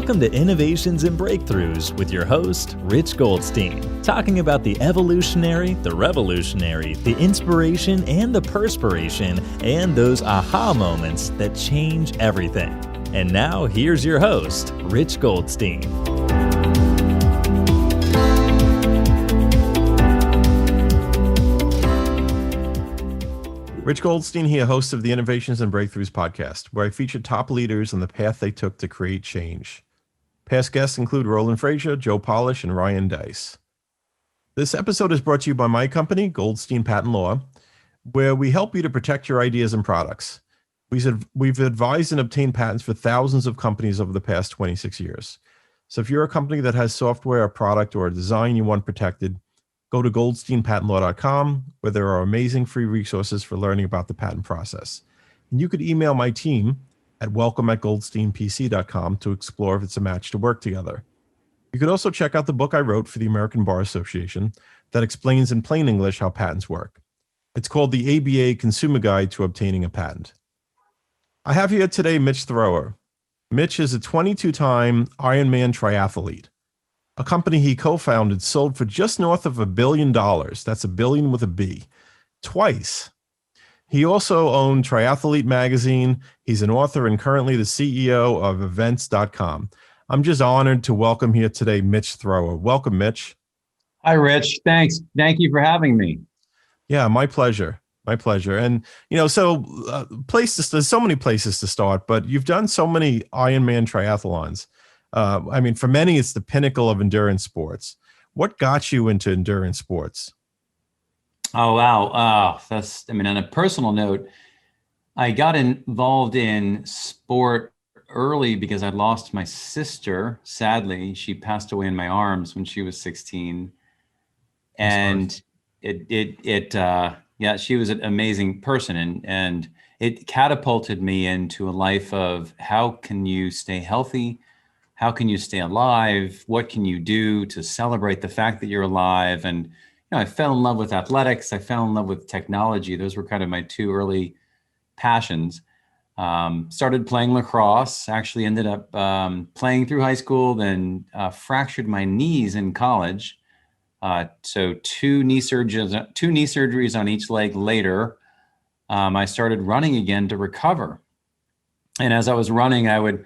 Welcome to Innovations and Breakthroughs with your host, Rich Goldstein, talking about the evolutionary, the revolutionary, the inspiration and the perspiration, and those aha moments that change everything. And now here's your host, Rich Goldstein. Rich Goldstein here, host of the Innovations and Breakthroughs podcast, where I feature top leaders on the path they took to create change. Past guests include Roland Frazier, Joe Polish, and Ryan Dice. This episode is brought to you by my company, Goldstein Patent Law, where we help you to protect your ideas and products. We've advised and obtained patents for thousands of companies over the past 26 years. So if you're a company that has software, a product, or a design you want protected, go to goldsteinpatentlaw.com, where there are amazing free resources for learning about the patent process. And you could email my team at welcome@goldsteinpc.com to explore if it's a match to work together. You could also check out the book I wrote for the American Bar Association that explains in plain English how patents work. It's called the ABA Consumer Guide to Obtaining a Patent. I have here today Mitch Thrower. Mitch is a 22-time Ironman triathlete. A company he co-founded sold for just north of $1 billion. That's a billion with a B. Twice. He also owned Triathlete magazine. He's an author and currently the CEO of events.com. I'm just honored to welcome here today Mitch Thrower. Welcome, Mitch. Hi, Rich. Thanks. Thank you for having me. Yeah, my pleasure. My pleasure. And, there's so many places to start, but you've done so many Ironman triathlons. For many, it's the pinnacle of endurance sports. What got you into endurance sports? Oh, wow. On a personal note, I got involved in sport early because I lost my sister. Sadly, she passed away in my arms when she was 16. And she was an amazing person. And it catapulted me into a life of how can you stay healthy? How can you stay alive? What can you do to celebrate the fact that you're alive? And I fell in love with athletics. I fell in love with technology. Those were kind of my two early passions. Started playing lacrosse. Actually ended up playing through high school. Then fractured my knees in college. So two knee surgeries on each leg later. I started running again to recover. And as I was running, I would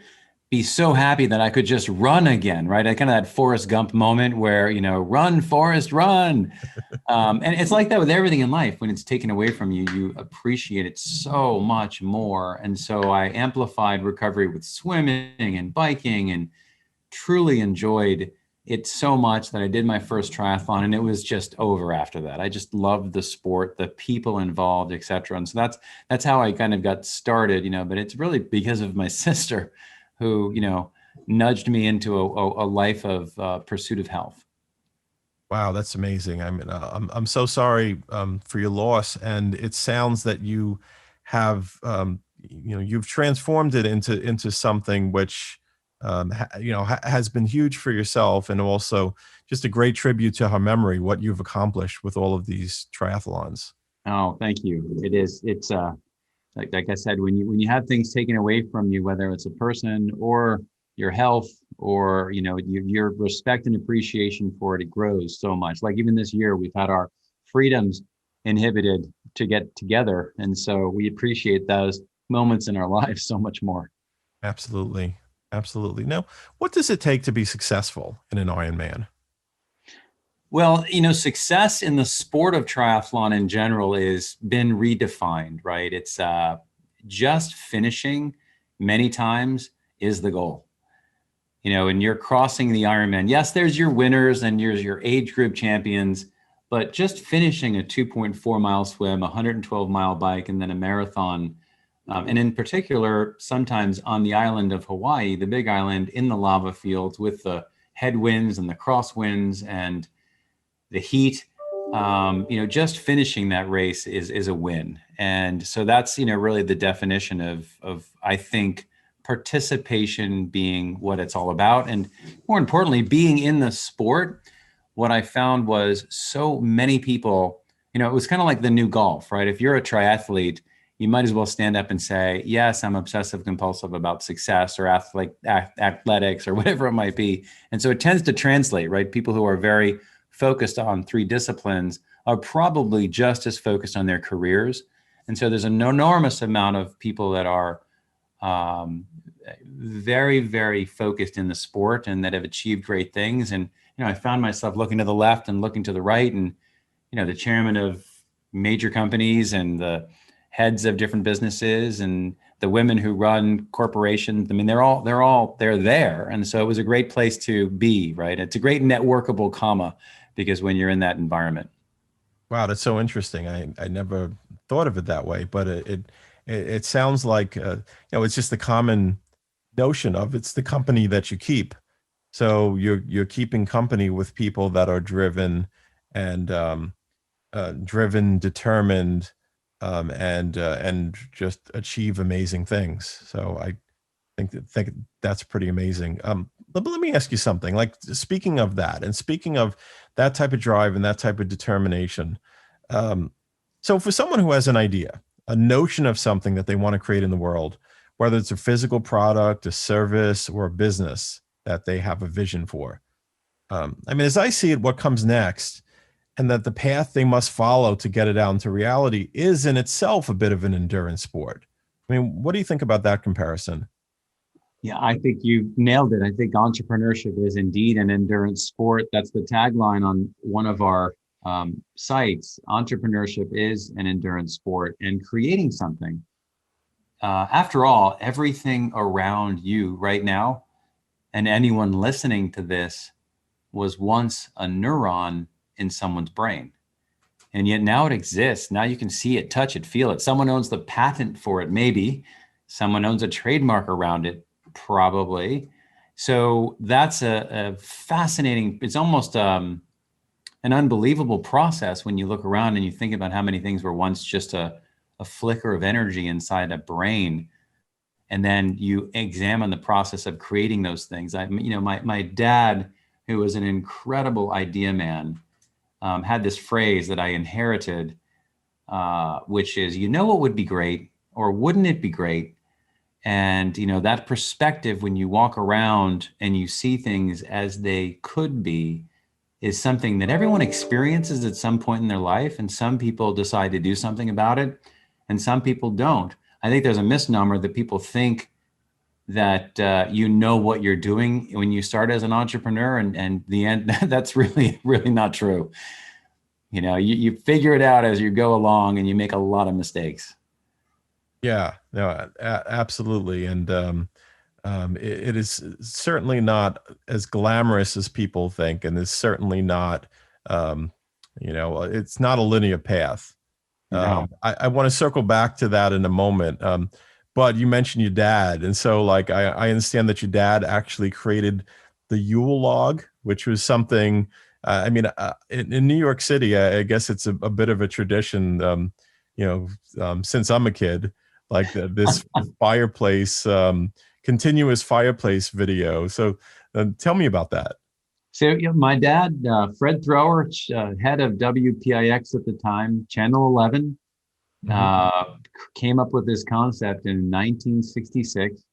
be so happy that I could just run again, right? I kind of that Forrest Gump moment where, run, Forrest, run. And it's like that with everything in life. When it's taken away from you, you appreciate it so much more. And so I amplified recovery with swimming and biking and truly enjoyed it so much that I did my first triathlon and it was just over after that. I just loved the sport, the people involved, et cetera. And so that's how I kind of got started, but it's really because of my sister who, nudged me into a life of pursuit of health. Wow, that's amazing. I'm so sorry for your loss, and it sounds that you have, you've transformed it into something which, has been huge for yourself, and also just a great tribute to her memory, what you've accomplished with all of these triathlons. Oh, thank you. It is. It's like I said, when you have things taken away from you, whether it's a person or your health or, your respect and appreciation for it grows so much. Like even this year, we've had our freedoms inhibited to get together. And so we appreciate those moments in our lives so much more. Absolutely. Absolutely. Now, what does it take to be successful in an Ironman? Well, success in the sport of triathlon in general is been redefined, right? It's just finishing many times is the goal. And you're crossing the Ironman. Yes, there's your winners and your age group champions, but just finishing a 2.4 mile swim, a 112 mile bike, and then a marathon. And in particular, sometimes on the island of Hawaii, the big island in the lava fields with the headwinds and the crosswinds and the heat, just finishing that race is a win. And so that's, really the definition of, I think, participation being what it's all about. And more importantly, being in the sport, what I found was so many people, it was kind of like the new golf, right? If you're a triathlete, you might as well stand up and say, yes, I'm obsessive compulsive about success or athletics or whatever it might be. And so it tends to translate, right? People who are very focused on 3 disciplines are probably just as focused on their careers. And so there's an enormous amount of people that are very, very focused in the sport and that have achieved great things. And, I found myself looking to the left and looking to the right, and, the chairman of major companies and the heads of different businesses and the women who run corporations. I mean, they're there. And so it was a great place to be, right? It's a great networkable comma, because when you're in that environment. Wow, that's so interesting. I never thought of it that way, but it sounds like it's just the common notion of it's the company that you keep. So you're keeping company with people that are driven and determined, and just achieve amazing things. So I think that's pretty amazing. But let me ask you something. Like, speaking of that, and speaking of that type of drive and that type of determination, so for someone who has an idea, a notion of something that they want to create in the world, whether it's a physical product, a service, or a business that they have a vision for, as I see it, what comes next, and that the path they must follow to get it out into reality, is in itself a bit of an endurance sport. What do you think about that comparison? Yeah, I think you nailed it. I think entrepreneurship is indeed an endurance sport. That's the tagline on one of our sites. Entrepreneurship is an endurance sport, and creating something. After all, everything around you right now, and anyone listening to this, was once a neuron in someone's brain. And yet now it exists. Now you can see it, touch it, feel it. Someone owns the patent for it, maybe. Someone owns a trademark around it, probably. So that's a fascinating, it's almost an unbelievable process when you look around and you think about how many things were once just a flicker of energy inside a brain. And then you examine the process of creating those things. My dad, who was an incredible idea man, had this phrase that I inherited, which is, what would be great, or wouldn't it be great? And, that perspective, when you walk around and you see things as they could be, is something that everyone experiences at some point in their life. And some people decide to do something about it, and some people don't. I think there's a misnomer that people think that what you're doing when you start as an entrepreneur, and the end, that's really, really not true. You figure it out as you go along, and you make a lot of mistakes. Yeah, no, absolutely. And it is certainly not as glamorous as people think, and it's certainly not, it's not a linear path. No. I want to circle back to that in a moment. But you mentioned your dad. And so, like, I understand that your dad actually created the Yule log, which was something, in New York City, I guess it's a bit of a tradition, since I'm a kid, like this fireplace, continuous fireplace video. So tell me about that. So my dad, Fred Thrower, head of WPIX at the time, Channel 11, came up with this concept in 1966.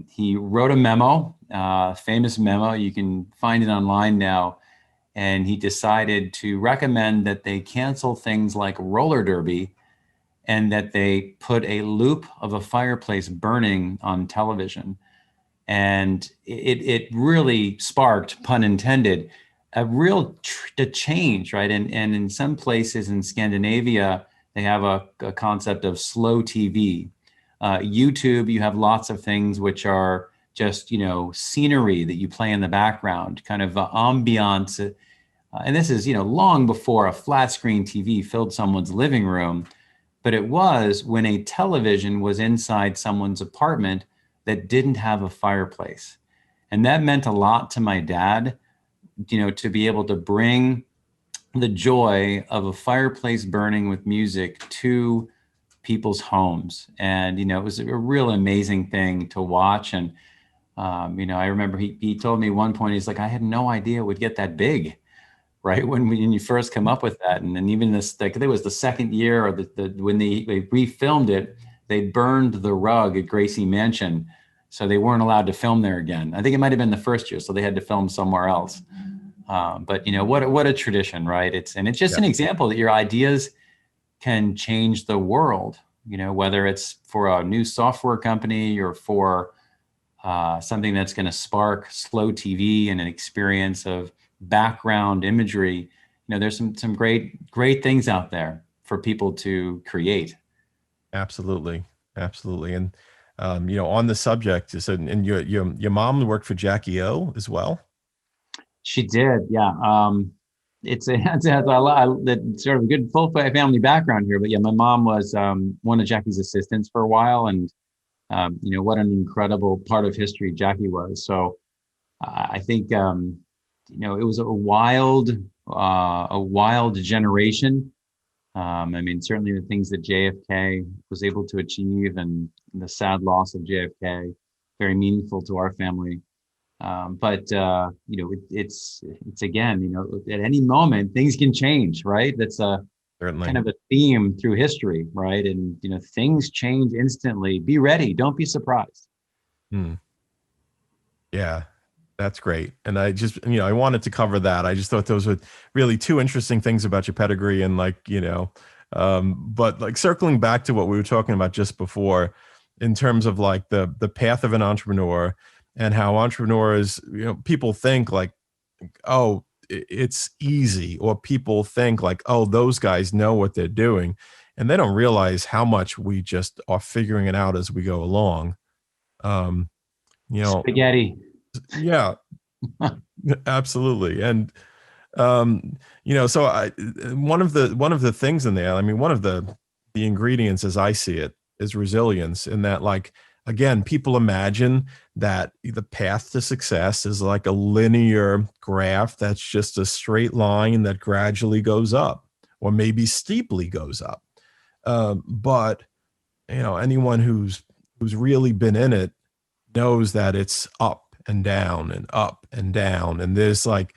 He wrote a memo, famous memo. You can find it online now. And he decided to recommend that they cancel things like roller derby, and that they put a loop of a fireplace burning on television. And it really sparked, pun intended, a real change, right? And in some places in Scandinavia, they have a concept of slow TV. YouTube, you have lots of things which are just, scenery that you play in the background, kind of ambiance. And this is, long before a flat screen TV filled someone's living room. But it was when a television was inside someone's apartment that didn't have a fireplace. And that meant a lot to my dad, to be able to bring the joy of a fireplace burning with music to people's homes. And, it was a real amazing thing to watch. And, I remember he told me at one point, he's like, I had no idea it would get that big. right? When you first come up with that. And then even this, like, I think it was the second year or when they refilmed it, they burned the rug at Gracie Mansion. So they weren't allowed to film there again. I think it might've been the first year. So they had to film somewhere else. But what a tradition, right? It's just an example that your ideas can change the world, whether it's for a new software company or for something that's going to spark slow TV and an experience of background imagery. There's some great things out there for people to create. Absolutely. And on the subject, and your mom worked for Jackie O as well. She did, yeah. It's sort of a good full family background here, but yeah, my mom was one of Jackie's assistants for a while, and what an incredible part of history Jackie was. So I think it was a wild generation. Certainly the things that JFK was able to achieve, and the sad loss of JFK, very meaningful to our family. But it's again, at any moment things can change, right? That's Certainly. kind of a theme through history, right? And things change instantly. Be ready. Don't be surprised. Yeah, that's great. And I just, I wanted to cover that. I just thought those were really two interesting things about your pedigree, and but like circling back to what we were talking about just before, in terms of like the path of an entrepreneur, and how entrepreneurs, people think like, oh, it's easy, or people think like, oh, those guys know what they're doing, and they don't realize how much we just are figuring it out as we go along. Spaghetti. Yeah, absolutely. And so one of the things in there, one of the ingredients as I see it is resilience, in that, like, again, people imagine that the path to success is like a linear graph that's just a straight line that gradually goes up, or maybe steeply goes up. But anyone who's really been in it knows that it's up and down and up and down. And there's like,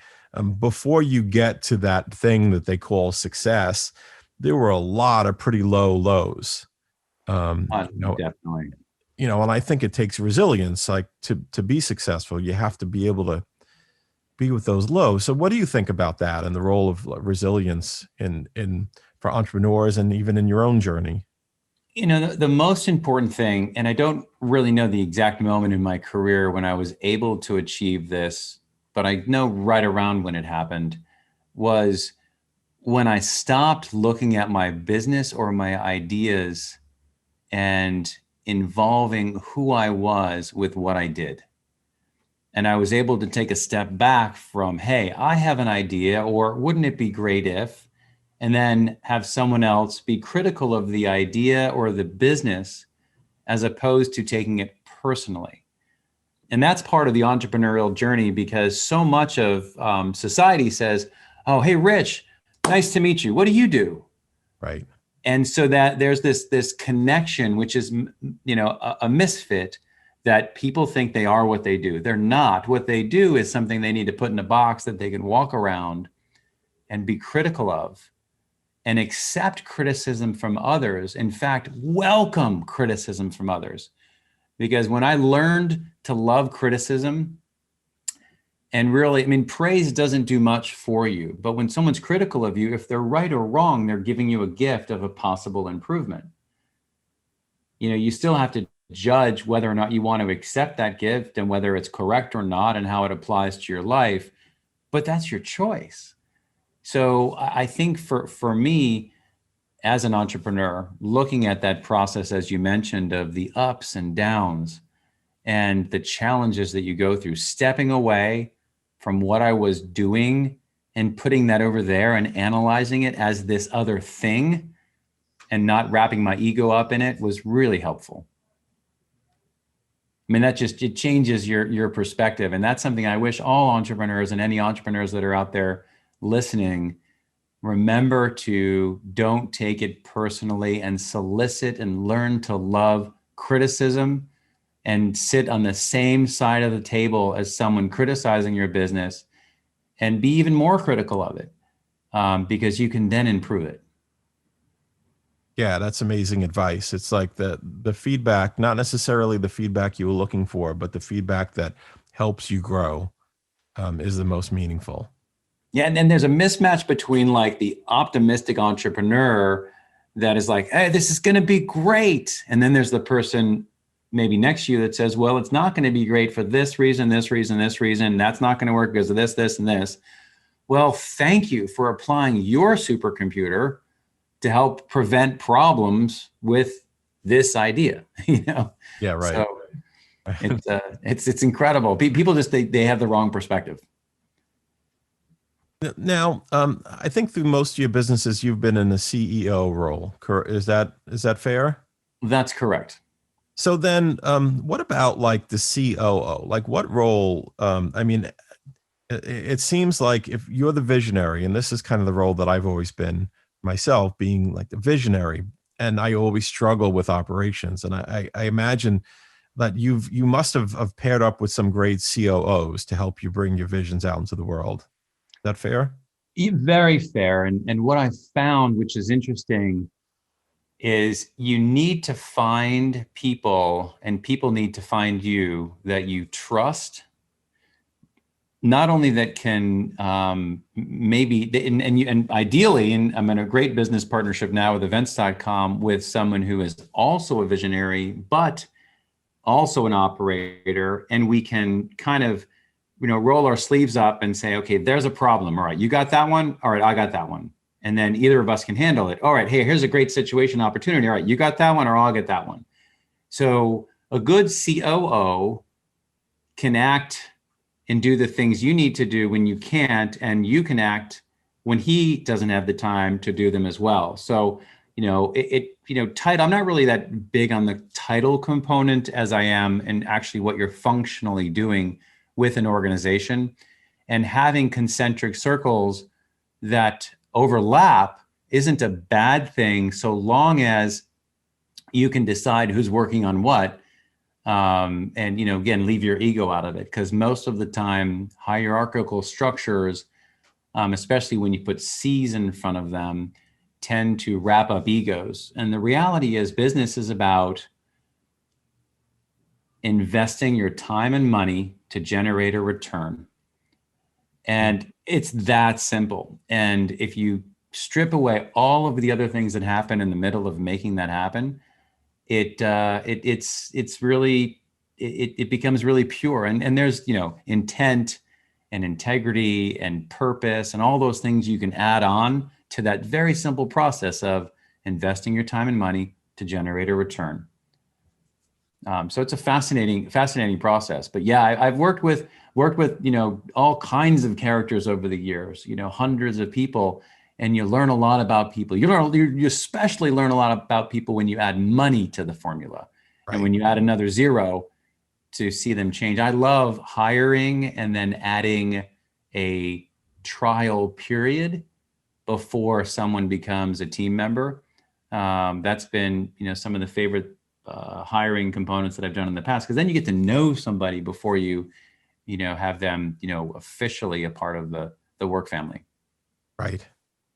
before you get to that thing that they call success, there were a lot of pretty low lows. Definitely. And I think it takes resilience, like to be successful. You have to be able to be with those lows. So what do you think about that and the role of resilience in for entrepreneurs, and even in your own journey? The most important thing, and I don't really know the exact moment in my career when I was able to achieve this, but I know right around when it happened, was when I stopped looking at my business or my ideas and involving who I was with what I did. And I was able to take a step back from, hey, I have an idea, or wouldn't it be great if, and then have someone else be critical of the idea or the business, as opposed to taking it personally. And that's part of the entrepreneurial journey, because so much of society says, oh, hey, Rich, nice to meet you. What do you do? Right. And so that there's this connection, which is, a misfit, that people think they are what they do. They're not. What they do is something they need to put in a box that they can walk around and be critical of, and accept criticism from others. In fact, welcome criticism from others. Because when I learned to love criticism, and really, praise doesn't do much for you, but when someone's critical of you, if they're right or wrong, they're giving you a gift of a possible improvement. You still have to judge whether or not you want to accept that gift, and whether it's correct or not, and how it applies to your life, but that's your choice. So I think for me, as an entrepreneur, looking at that process, as you mentioned, of the ups and downs and the challenges that you go through, stepping away from what I was doing and putting that over there and analyzing it as this other thing, and not wrapping my ego up in it, was really helpful. It changes your perspective. And that's something I wish all entrepreneurs, and any entrepreneurs that are out there listening, remember to don't take it personally, and solicit and learn to love criticism, and sit on the same side of the table as someone criticizing your business, and be even more critical of it. because you can then improve it. Yeah, that's amazing advice. It's like the feedback, not necessarily the feedback you were looking for, but the feedback that helps you grow is the most meaningful. Yeah, and then there's a mismatch between like the optimistic entrepreneur that is like, hey, this is going to be great. And then there's the person maybe next to you that says, well, it's not going to be great for this reason, this reason, this reason. That's not going to work because of this, this, and this. Well, thank you for applying your supercomputer to help prevent problems with this idea, you know? Yeah, right. So it's incredible. People just, they have the wrong perspective. Now, I think through most of your businesses, you've been in the CEO role. Is that fair? That's correct. So then, what about like the COO? Like what role? I mean, it seems like if you're the visionary, and this is kind of the role that I've always been myself, being like the visionary, and I always struggle with operations. And I imagine that you must have paired up with some great COOs to help you bring your visions out into the world. Is that fair? Very fair. And what I found, which is interesting, is you need to find people, and people need to find you, that you trust, not only that can maybe, and ideally, and I'm in a great business partnership now with events.com with someone who is also a visionary, but also an operator, and we can kind of, roll our sleeves up and say, okay, there's a problem. All right, you got that one. All right, I got that one. And then either of us can handle it. All right, hey, here's a great situation, opportunity. All right, you got that one, or I'll get that one. So a good COO can act and do the things you need to do when you can't, and you can act when he doesn't have the time to do them as well. So, title, I'm not really that big on the title component as I am in actually what you're functionally doing with an organization, and having concentric circles that overlap isn't a bad thing, so long as you can decide who's working on what. And, again, leave your ego out of it, because most of the time hierarchical structures, especially when you put C's in front of them, tend to wrap up egos. And the reality is business is about investing your time and money to generate a return. And it's that simple. And if you strip away all of the other things that happen in the middle of making that happen, it becomes really pure. And there's, intent and integrity and purpose and all those things you can add on to that very simple process of investing your time and money to generate a return. So it's a fascinating process. But yeah, I've worked with all kinds of characters over the years, hundreds of people, and you learn a lot about people. You especially learn a lot about people when you add money to the formula, right? And when you add another zero to see them change. I love hiring and then adding a trial period before someone becomes a team member. That's been, some of the favorite hiring components that I've done in the past, because then you get to know somebody before you have them, officially a part of the work family. Right.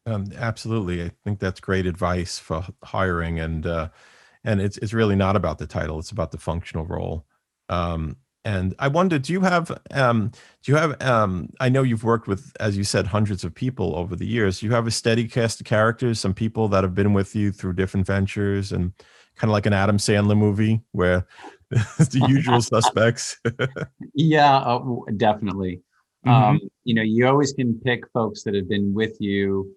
Absolutely. I think that's great advice for hiring, and it's really not about the title. It's about the functional role. And I wonder, do you have, I know you've worked with, as you said, hundreds of people over the years. Do you have a steady cast of characters, some people that have been with you through different ventures, and kind of like an Adam Sandler movie where it's the usual suspects? Yeah, definitely. Mm-hmm. You always can pick folks that have been with you,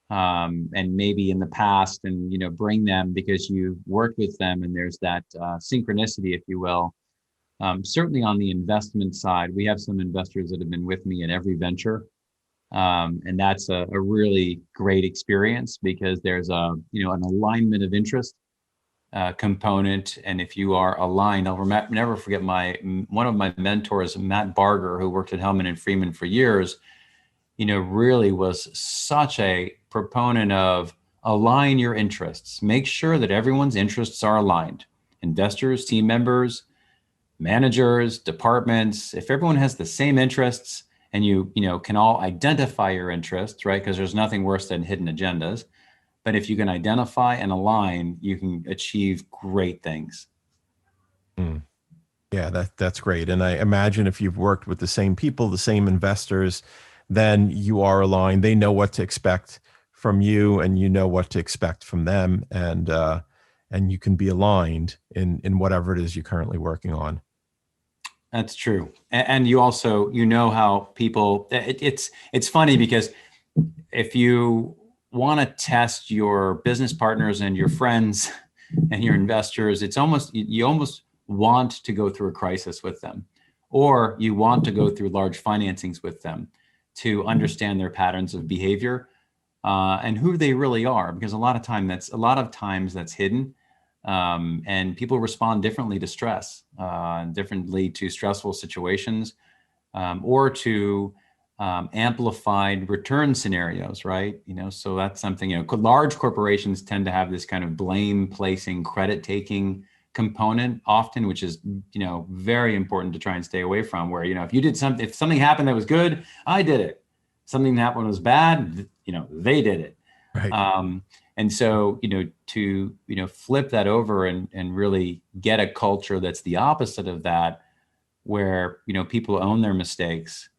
and maybe in the past, and, bring them because you worked with them, and there's that synchronicity, if you will. Certainly on the investment side, we have some investors that have been with me in every venture. And that's a really great experience, because there's an alignment of interest component. And if you are aligned, I'll never forget one of my mentors, Matt Barger, who worked at Hellman and Freeman for years, really was such a proponent of align your interests. Make sure that everyone's interests are aligned. Investors, team members, managers, departments, if everyone has the same interests and you can all identify your interests, right? Because there's nothing worse than hidden agendas. But if you can identify and align, you can achieve great things. Mm. Yeah, that's great. And I imagine if you've worked with the same people, the same investors, then you are aligned. They know what to expect from you, and you know what to expect from them, and you can be aligned in whatever it is you're currently working on. That's true. And you also, how people, it's funny because if you want to test your business partners and your friends and your investors, you almost want to go through a crisis with them, or you want to go through large financings with them to understand their patterns of behavior and who they really are, because a lot of times that's hidden. And people respond differently to stress, differently to stressful situations, or to amplified return scenarios, right? So that's something, large corporations tend to have this kind of blame placing, credit taking component often, which is, very important to try and stay away from, where, if something happened that was good, I did it. Something happened that was bad, they did it. Right. And so, to, flip that over and really get a culture that's the opposite of that, where, people own their mistakes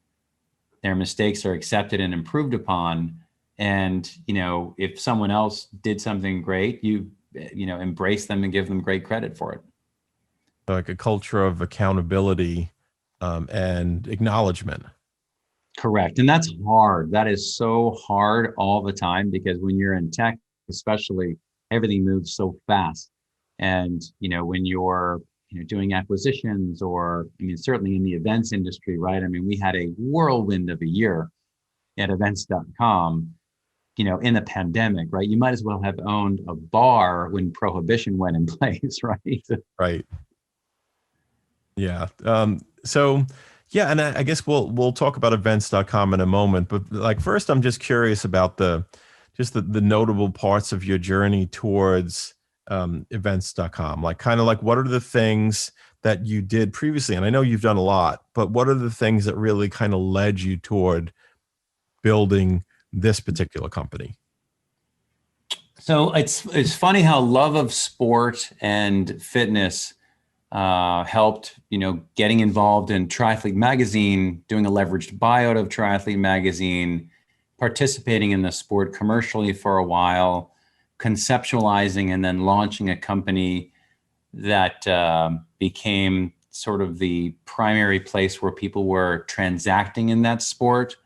are accepted and improved upon. And, if someone else did something great, you embrace them and give them great credit for it. Like a culture of accountability, and acknowledgement. Correct. And that's hard. That is so hard all the time, because when you're in tech, especially, everything moves so fast. And, when you're doing acquisitions, or, certainly in the events industry, right? We had a whirlwind of a year at events.com, in the pandemic, right? You might as well have owned a bar when prohibition went in place, right? Right. Yeah. So yeah, and I guess we'll talk about events.com in a moment, but like first I'm just curious about the notable parts of your journey towards events.com. Like kind of like what are the things that you did previously? And I know you've done a lot, but what are the things that really kind of led you toward building this particular company? So it's funny how love of sport and fitness helped, getting involved in Triathlete magazine, doing a leveraged buyout of Triathlete magazine, participating in the sport commercially for a while, conceptualizing and then launching a company that became sort of the primary place where people were transacting in that sport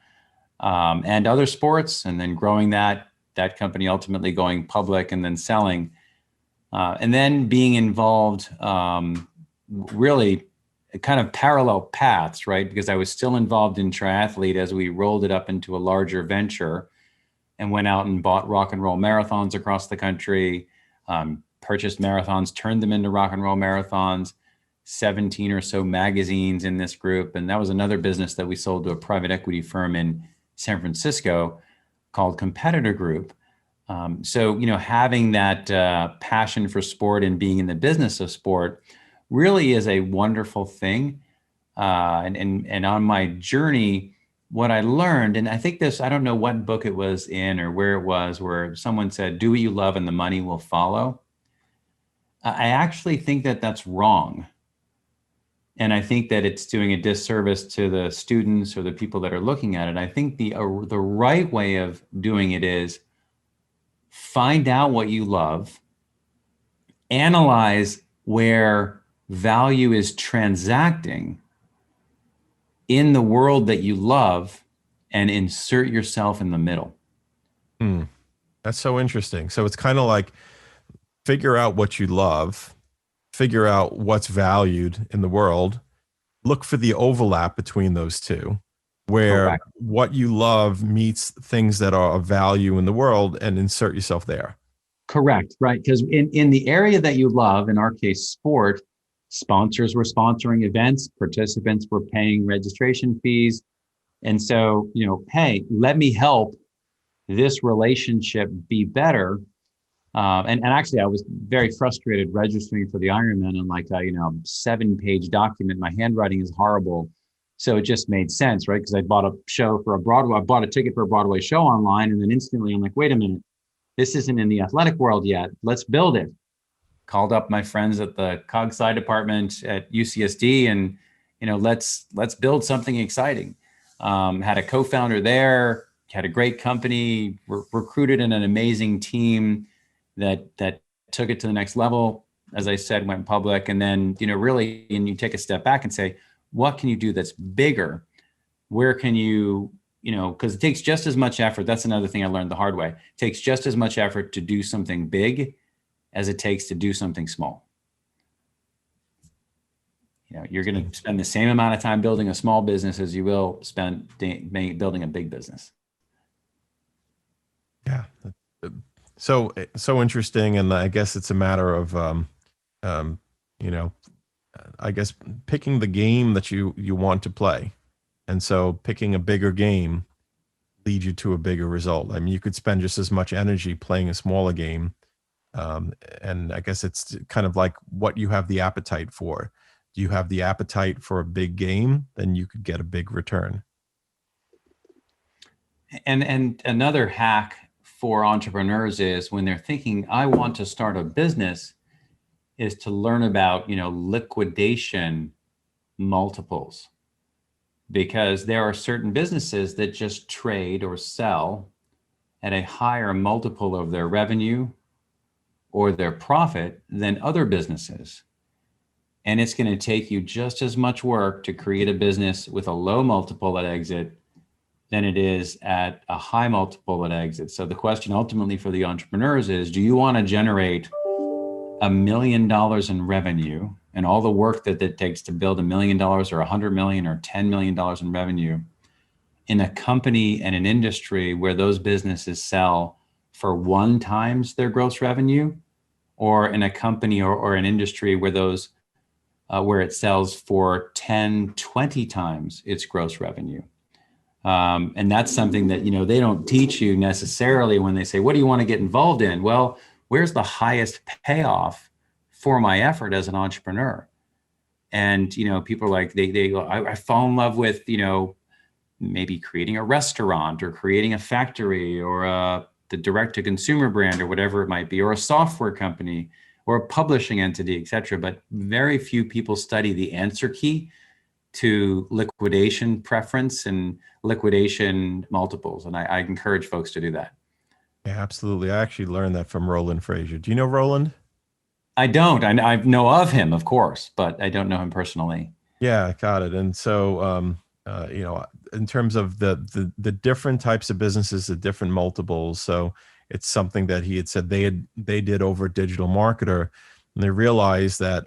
and other sports, and then growing that company, ultimately going public and then selling, and then being involved really kind of parallel paths, right? Because I was still involved in Triathlete as we rolled it up into a larger venture and went out and bought rock and roll marathons across the country, purchased marathons, turned them into rock and roll marathons, 17 or so magazines in this group. And that was another business that we sold to a private equity firm in San Francisco called Competitor Group. So, having that passion for sport and being in the business of sport really is a wonderful thing. And on my journey, what I learned, and I think I don't know what book it was in or where it was, where someone said, do what you love and the money will follow. I actually think that that's wrong. And I think that it's doing a disservice to the students or the people that are looking at it. I think the right way of doing it is find out what you love, analyze where value is transacting in the world that you love, and insert yourself in the middle. That's so interesting. So it's kind of like figure out what you love, figure out what's valued in the world, look for the overlap between those two, where Correct. what you love meets things that are of value in the world, and insert yourself there. Correct, right? Because in the area that you love, in our case, sport, sponsors were sponsoring events, participants were paying registration fees. And so, hey, let me help this relationship be better. And actually, I was very frustrated registering for the Ironman on like a 7-page document. My handwriting is horrible. So it just made sense, right? Because I bought I bought a ticket for a Broadway show online, and then instantly I'm like, wait a minute, this isn't in the athletic world yet. Let's build it. Called up my friends at the Cog Sci department at UCSD, and let's build something exciting. Had a co-founder there, had a great company, recruited in an amazing team that took it to the next level. As I said, went public, and then really, and you take a step back and say, what can you do that's bigger? Where can you, because it takes just as much effort. That's another thing I learned the hard way. It takes just as much effort to do something big as it takes to do something small. You're going to spend the same amount of time building a small business as you will spend building a big business. Yeah. So interesting. And I guess it's a matter of, I guess picking the game that you want to play. And so picking a bigger game leads you to a bigger result. I mean, you could spend just as much energy playing a smaller game. And I guess it's kind of like what you have the appetite for. Do you have the appetite for a big game? Then you could get a big return. And another hack for entrepreneurs is when they're thinking, I want to start a business, is to learn about, liquidation multiples. Because there are certain businesses that just trade or sell at a higher multiple of their revenue or their profit than other businesses. And it's going to take you just as much work to create a business with a low multiple at exit than it is at a high multiple at exit. So the question ultimately for the entrepreneurs is, do you want to generate $1 million in revenue and all the work that it takes to build $1 million or $100 million or $10 million in revenue in a company and an industry where those businesses sell for 1 times their gross revenue, or in a company or an industry where those where it sells for 10, 20 times its gross revenue? And that's something that, they don't teach you necessarily when they say, what do you want to get involved in? Well, where's the highest payoff for my effort as an entrepreneur? And, people are like, I fall in love with, maybe creating a restaurant or creating a factory or the direct to consumer brand or whatever it might be, or a software company or a publishing entity, et cetera. But very few people study the answer key to liquidation preference and liquidation multiples. And I encourage folks to do that. Yeah, absolutely. I actually learned that from Roland Frazier. Do you know Roland? I don't. I know of him, of course, but I don't know him personally. Yeah, got it. And so, in terms of the different types of businesses, the different multiples. So it's something that he had said they did over Digital Marketer, and they realized that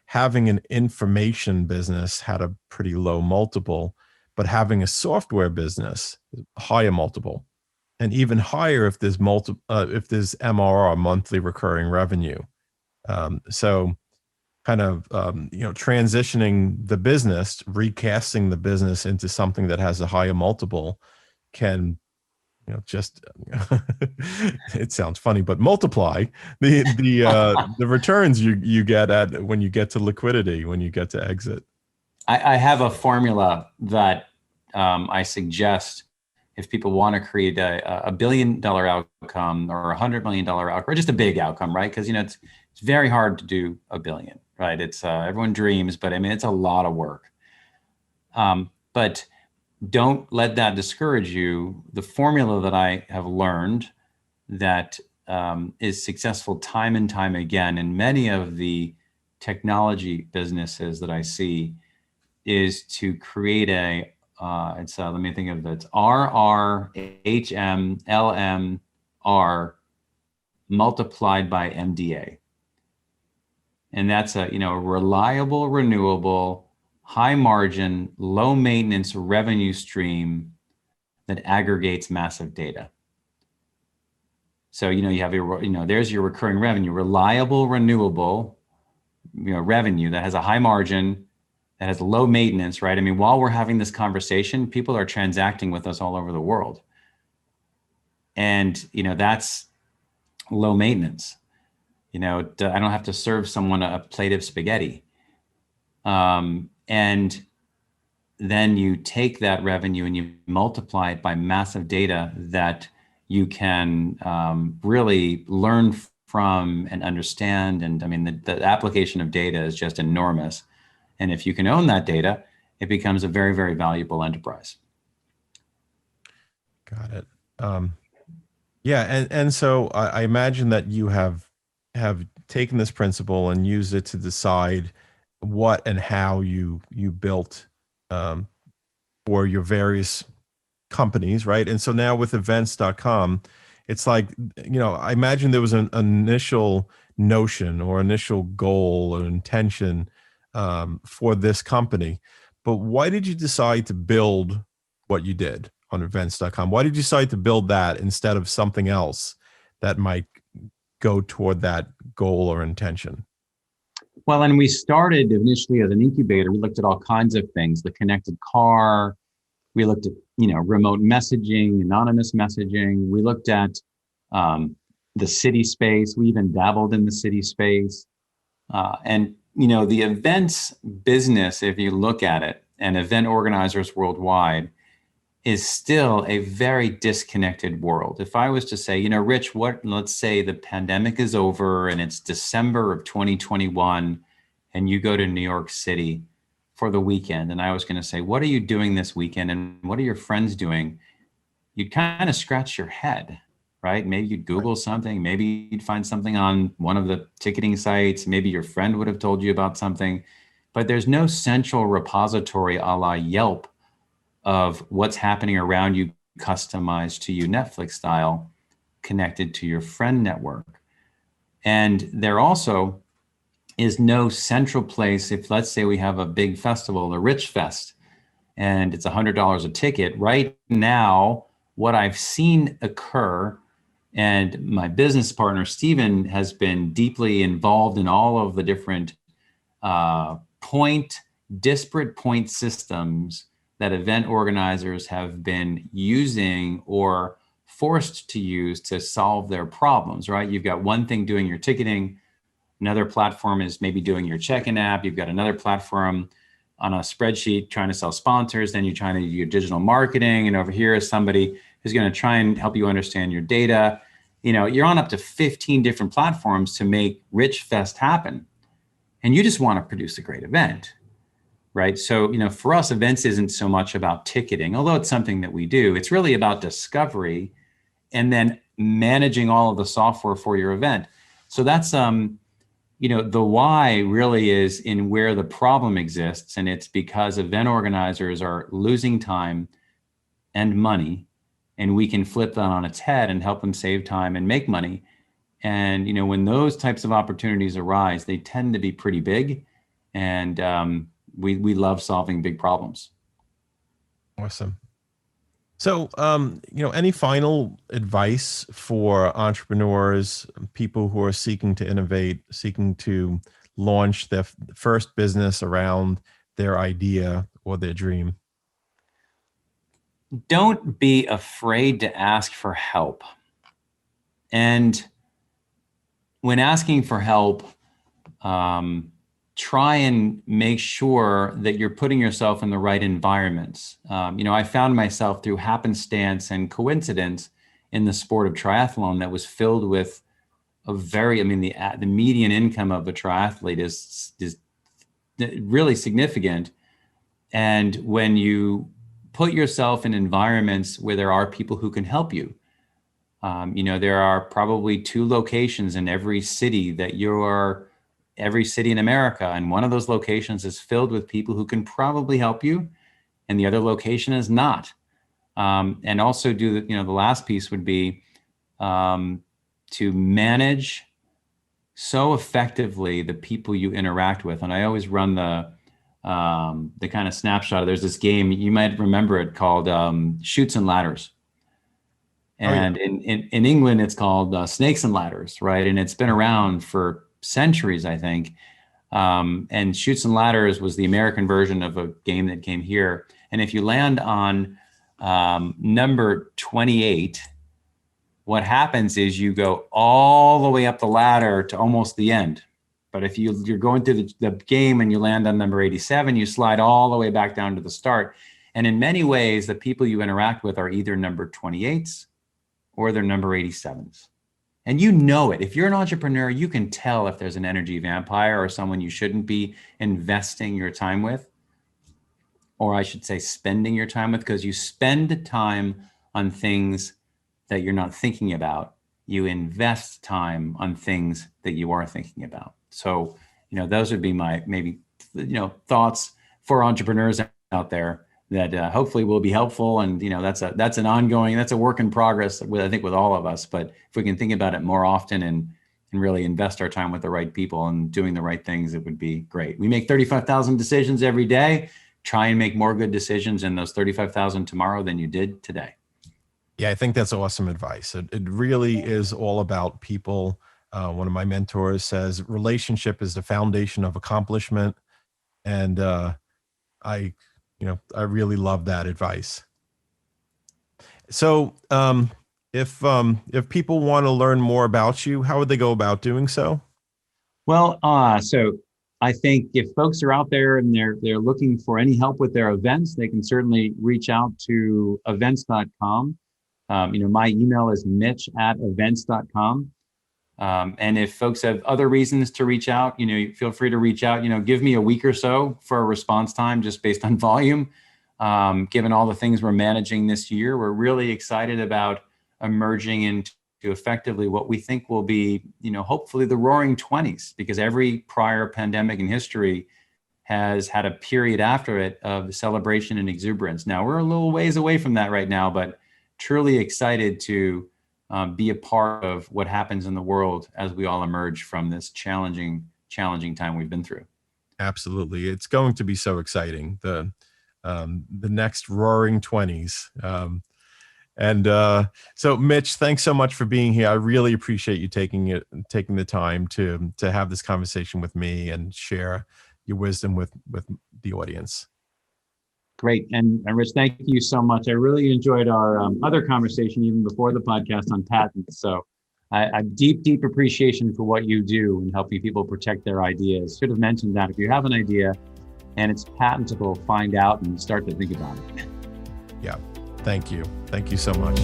having an information business had a pretty low multiple, but having a software business, higher multiple, and even higher if there's MRR, monthly recurring revenue. So kind of, transitioning the business, recasting the business into something that has a higher multiple can, just, it sounds funny, but multiply the returns you get at when you get to liquidity, when you get to exit. I have a formula that I suggest if people want to create a $1 billion outcome or a $100 million outcome, or just a big outcome, right? Because it's very hard to do $1 billion, right? It's everyone dreams, but I mean it's a lot of work. But don't let that discourage you. The formula that I have learned that is successful time and time again in many of the technology businesses that I see is to create let me think of it. It's RRHMLMR multiplied by MDA. And that's a reliable, renewable, high margin, low maintenance revenue stream that aggregates massive data. So, you have there's your recurring revenue, reliable, renewable, revenue that has a high margin, that has low maintenance, right? I mean, while we're having this conversation, people are transacting with us all over the world. And, that's low maintenance. I don't have to serve someone a plate of spaghetti. And then you take that revenue and you multiply it by massive data that you can really learn from and understand. And I mean, the application of data is just enormous. And if you can own that data, it becomes a very, very valuable enterprise. Got it. Yeah, and so I imagine that you have taken this principle and used it to decide what and how you built for your various companies, right? And so now with events.com, it's like, I imagine there was an initial notion or initial goal or intention for this company. But why did you decide to build what you did on events.com? Why did you decide to build that instead of something else that might go toward that goal or intention? Well, and we started initially as an incubator. We looked at all kinds of things, the connected car. We looked at, remote messaging, anonymous messaging. We looked at the city space. We even dabbled in the city space. And the events business, if you look at it, and event organizers worldwide, is still a very disconnected world. If I was to say, Rich, let's say the pandemic is over and it's December of 2021 and you go to New York City for the weekend. And I was going to say, what are you doing this weekend? And what are your friends doing? You'd kind of scratch your head, right? Maybe you'd Google something. Maybe you'd find something on one of the ticketing sites. Maybe your friend would have told you about something, but there's no central repository a la Yelp of what's happening around you, customized to you, Netflix style, connected to your friend network. And there also is no central place. If let's say we have a big festival, the Rich Fest, and it's $100 a ticket. Right now, what I've seen occur, and my business partner, Steven, has been deeply involved in all of the different disparate point systems that event organizers have been using or forced to use to solve their problems, right? You've got one thing doing your ticketing, another platform is maybe doing your check-in app, you've got another platform on a spreadsheet trying to sell sponsors, then you're trying to do your digital marketing, and over here is somebody who's going to try and help you understand your data. You're on up to 15 different platforms to make Rich Fest happen, and you just want to produce a great event. Right. So, for us, events isn't so much about ticketing, although it's something that we do. It's really about discovery and then managing all of the software for your event. So that's, the why really is in where the problem exists. And it's because event organizers are losing time and money, and we can flip that on its head and help them save time and make money. And, when those types of opportunities arise, they tend to be pretty big. And, we love solving big problems. Awesome. So, any final advice for entrepreneurs, people who are seeking to innovate, seeking to launch their first business around their idea or their dream? Don't be afraid to ask for help. And when asking for help, try and make sure that you're putting yourself in the right environments. I found myself through happenstance and coincidence in the sport of triathlon that was filled with the median income of a triathlete is really significant. And when you put yourself in environments where there are people who can help you, there are probably 2 locations in every city every city in America. And one of those locations is filled with people who can probably help you, and the other location is not. And also the last piece would be to manage so effectively the people you interact with. And I always run the kind of snapshot. There's this game, you might remember it, called Chutes and Ladders. And in England, it's called Snakes and Ladders, right? And it's been around for centuries, I think. And Chutes and Ladders was the American version of a game that came here. And if you land on number 28, what happens is you go all the way up the ladder to almost the end. But if you're going through the game and you land on number 87, you slide all the way back down to the start. And in many ways, the people you interact with are either number 28s or they're number 87s. And you know it. If you're an entrepreneur, you can tell if there's an energy vampire or someone you shouldn't be investing your time with, or I should say spending your time with, because you spend time on things that you're not thinking about. You invest time on things that you are thinking about. So, those would be my maybe, thoughts for entrepreneurs out there that hopefully will be helpful. And, that's a work in progress I think with all of us. But if we can think about it more often and really invest our time with the right people and doing the right things, it would be great. We make 35,000 decisions every day. Try and make more good decisions in those 35,000 tomorrow than you did today. Yeah, I think that's awesome advice. It really is all about people. One of my mentors says relationship is the foundation of accomplishment. And I really love that advice. So if people want to learn more about you, how would they go about doing so? Well, so I think if folks are out there and they're looking for any help with their events, they can certainly reach out to events.com. My email is mitch@events.com. And if folks have other reasons to reach out, feel free to reach out. Give me a week or so for a response time, just based on volume. Given all the things we're managing this year, we're really excited about emerging into effectively what we think will be, hopefully the roaring 20s, because every prior pandemic in history has had a period after it of celebration and exuberance. Now we're a little ways away from that right now, but truly excited to be a part of what happens in the world as we all emerge from this challenging time we've been through. Absolutely. It's going to be so exciting. The next roaring 20s. So Mitch, thanks so much for being here. I really appreciate you taking the time to have this conversation with me and share your wisdom with the audience. Great. And Rich, thank you so much. I really enjoyed our other conversation even before the podcast on patents. So I deep appreciation for what you do in helping people protect their ideas. Should have mentioned that if you have an idea and it's patentable, find out and start to think about it. Yeah. Thank you. Thank you so much.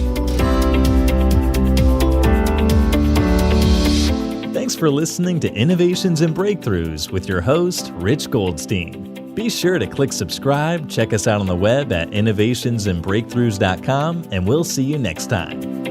Thanks for listening to Innovations and Breakthroughs with your host, Rich Goldstein. Be sure to click subscribe, check us out on the web at innovationsandbreakthroughs.com, and we'll see you next time.